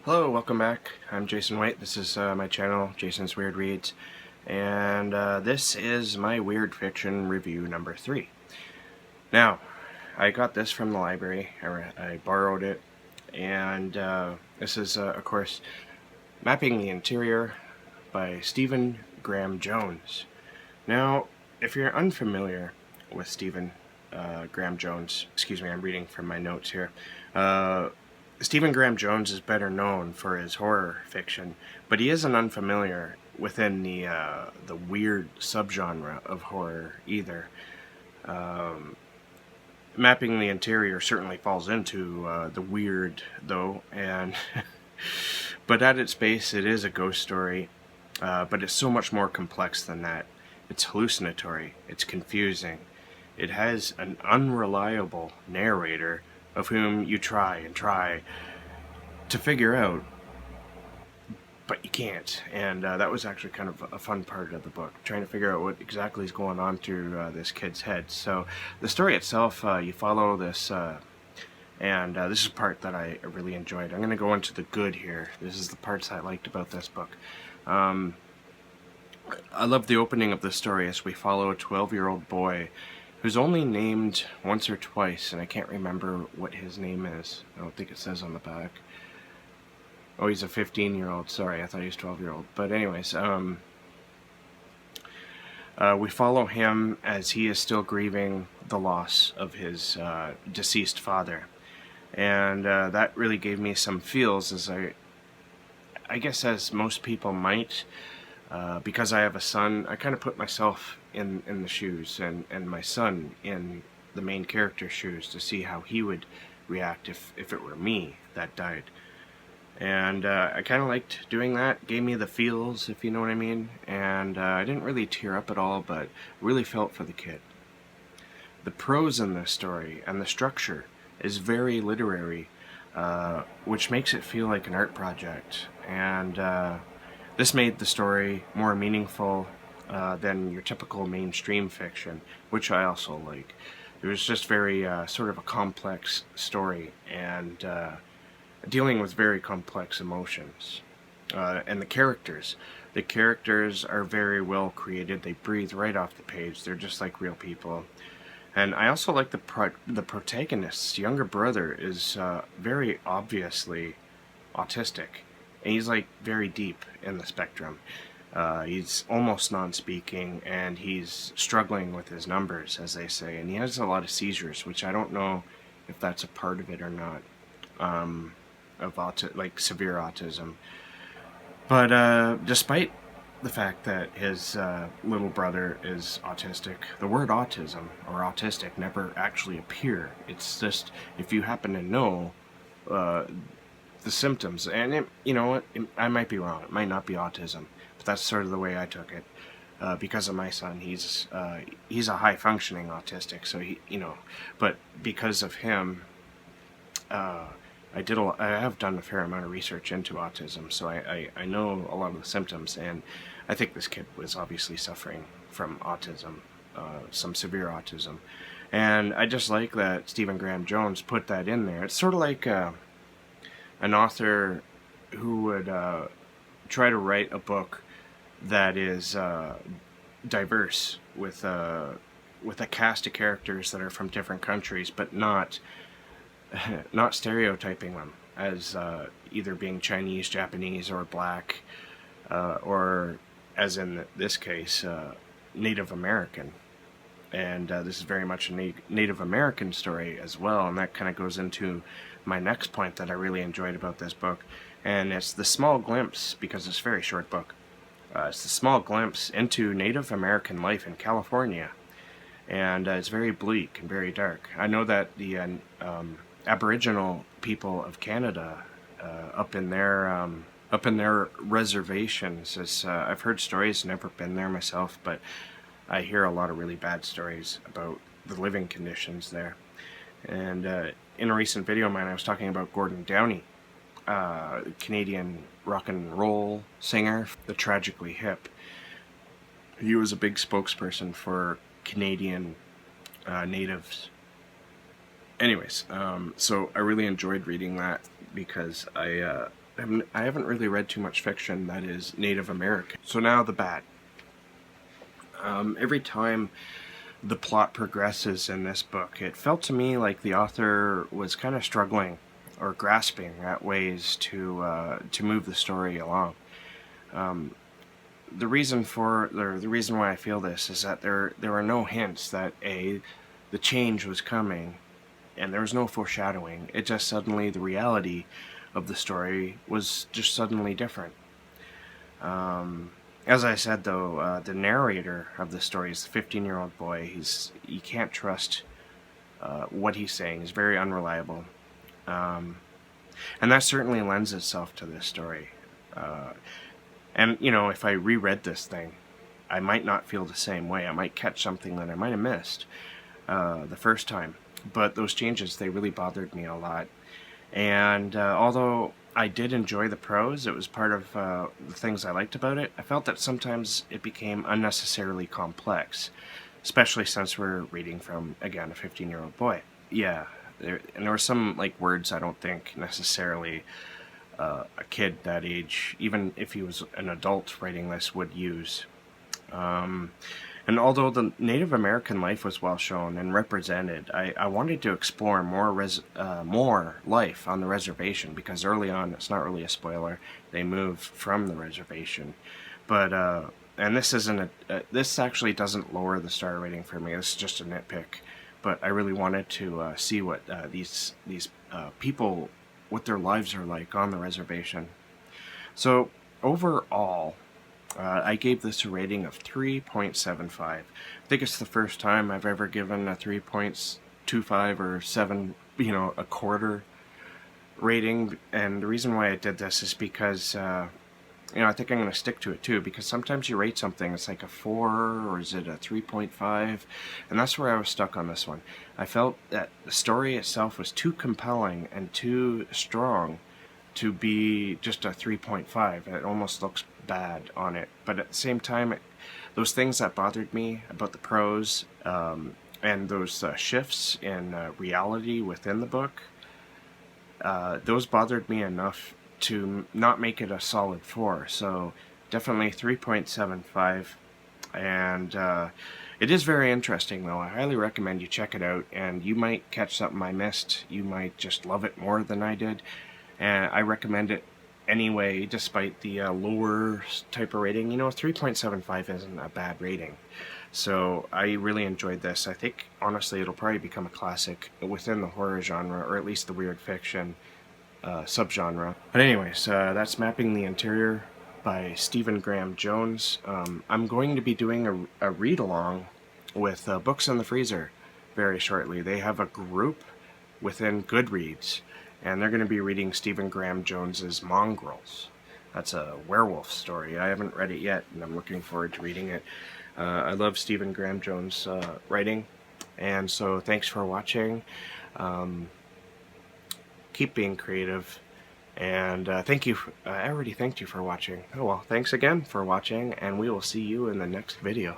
Hello, welcome back. I'm Jason White. This is my channel, Jason's Weird Reads, and this is my weird fiction review number 3. Now, I got this from the library. I borrowed it, and this is, of course, Mapping the Interior by Stephen Graham Jones. Now, if you're unfamiliar with Stephen Graham Jones, excuse me, I'm reading from my notes here. Stephen Graham Jones is better known for his horror fiction, but he isn't unfamiliar within the weird subgenre of horror either. Mapping the Interior certainly falls into the weird, though, and but at its base, it is a ghost story, but it's so much more complex than that. It's hallucinatory, it's confusing, it has an unreliable narrator of whom you try and try to figure out, but you can't. And that was actually kind of a fun part of the book, trying to figure out what exactly is going on through this kid's head. So the story itself, you follow this, and this is the part that I really enjoyed. I'm going to go into the good here. This is the parts I liked about this book. I love the opening of the story as we follow a 12-year-old boy who's only named once or twice, and I can't remember what his name is. I don't think it says on the back. Oh, he's a 15-year-old. Sorry, I thought he was 12-year-old. But anyways, we follow him as he is still grieving the loss of his deceased father. And that really gave me some feels, as I guess as most people might. Because I have a son, I kind of put myself in the shoes and my son in the main character's shoes to see how he would react if it were me that died. And I kind of liked doing that. Gave me the feels, if you know what I mean. And I didn't really tear up at all, but really felt for the kid. The prose in this story and the structure is very literary, which makes it feel like an art project. And this made the story more meaningful than your typical mainstream fiction, which I also like. It was just very sort of a complex story, and dealing with very complex emotions. And the characters are very well created. They breathe right off the page. They're just like real people. And I also like the protagonist's younger brother is very obviously autistic. And he's like very deep in the spectrum. He's almost non-speaking, and he's struggling with his numbers, as they say. And he has a lot of seizures, which I don't know if that's a part of it or not, of like severe autism. But despite the fact that his little brother is autistic, the word autism or autistic never actually appear. It's just, if you happen to know the symptoms, and you know what, I might be wrong, it might not be autism, but that's sort of the way I took it, because of my son. He's a high functioning autistic, so he, but because of him, I have done a fair amount of research into autism, so I know a lot of the symptoms, and I think this kid was obviously suffering from autism, some severe autism, and I just like that Stephen Graham Jones put that in there. It's sort of like an author who would try to write a book that is diverse with a cast of characters that are from different countries, but not stereotyping them as either being Chinese, Japanese, or black, or as in this case, Native American. And this is very much a Native American story as well, and that kind of goes into my next point that I really enjoyed about this book, and it's the small glimpse, because it's a very short book, it's the small glimpse into Native American life in California, and it's very bleak and very dark. I know that the Aboriginal people of Canada, up in their reservations, as I've heard stories, never been there myself, but I hear a lot of really bad stories about the living conditions there. And in a recent video of mine, I was talking about Gordon Downey, Canadian rock and roll singer, the Tragically Hip. He was a big spokesperson for Canadian natives. Anyways, so I really enjoyed reading that, because I I haven't really read too much fiction that is Native American. So now the bad. Every time the plot progresses in this book, it felt to me like the author was kind of struggling or grasping at ways to move the story along. The reason why I feel this is that there are no hints that the change was coming, and there was no foreshadowing. It just suddenly, the reality of the story was just suddenly different. As I said, though, the narrator of the story is the 15-year-old boy. You can't trust what he's saying. He's very unreliable, and that certainly lends itself to this story. And you know, if I reread this thing, I might not feel the same way. I might catch something that I might have missed the first time. But those changes, they really bothered me a lot. And although I did enjoy the prose, it was part of the things I liked about it, I felt that sometimes it became unnecessarily complex, especially since we're reading from, again, a 15-year-old boy. Yeah, and there were some like words I don't think necessarily a kid that age, even if he was an adult writing this, would use. And although the Native American life was well shown and represented, I wanted to explore more life on the reservation, because early on, it's not really a spoiler, they move from the reservation. But and this isn't this actually doesn't lower the star rating for me. This is just a nitpick. But I really wanted to see what these people, what their lives are like on the reservation. So overall, I gave this a rating of 3.75. I think it's the first time I've ever given a 3.25 or 7, a quarter rating. And the reason why I did this is because, I think I'm going to stick to it too, because sometimes you rate something, it's like a 4 or is it a 3.5, and that's where I was stuck on this one. I felt that the story itself was too compelling and too strong to be just a 3.5. It almost looks bad on it, but at the same time, those things that bothered me about the prose and those shifts in reality within the book, those bothered me enough to not make it a solid 4. So definitely 3.75. And it is very interesting, though. I highly recommend you check it out, and you might catch something I missed. You might just love it more than I did, and I recommend it anyway, despite the lower type of rating. 3.75 isn't a bad rating. So I really enjoyed this. I think, honestly, it'll probably become a classic within the horror genre, or at least the weird fiction subgenre. But anyways, that's Mapping the Interior by Stephen Graham Jones. I'm going to be doing a read-along with Books in the Freezer very shortly. They have a group within Goodreads, and they're going to be reading Stephen Graham Jones's Mongrels. That's a werewolf story. I haven't read it yet, and I'm looking forward to reading it. I love Stephen Graham Jones' writing, and so thanks for watching. Keep being creative, and thank you. I already thanked you for watching. Oh well, thanks again for watching, and we will see you in the next video.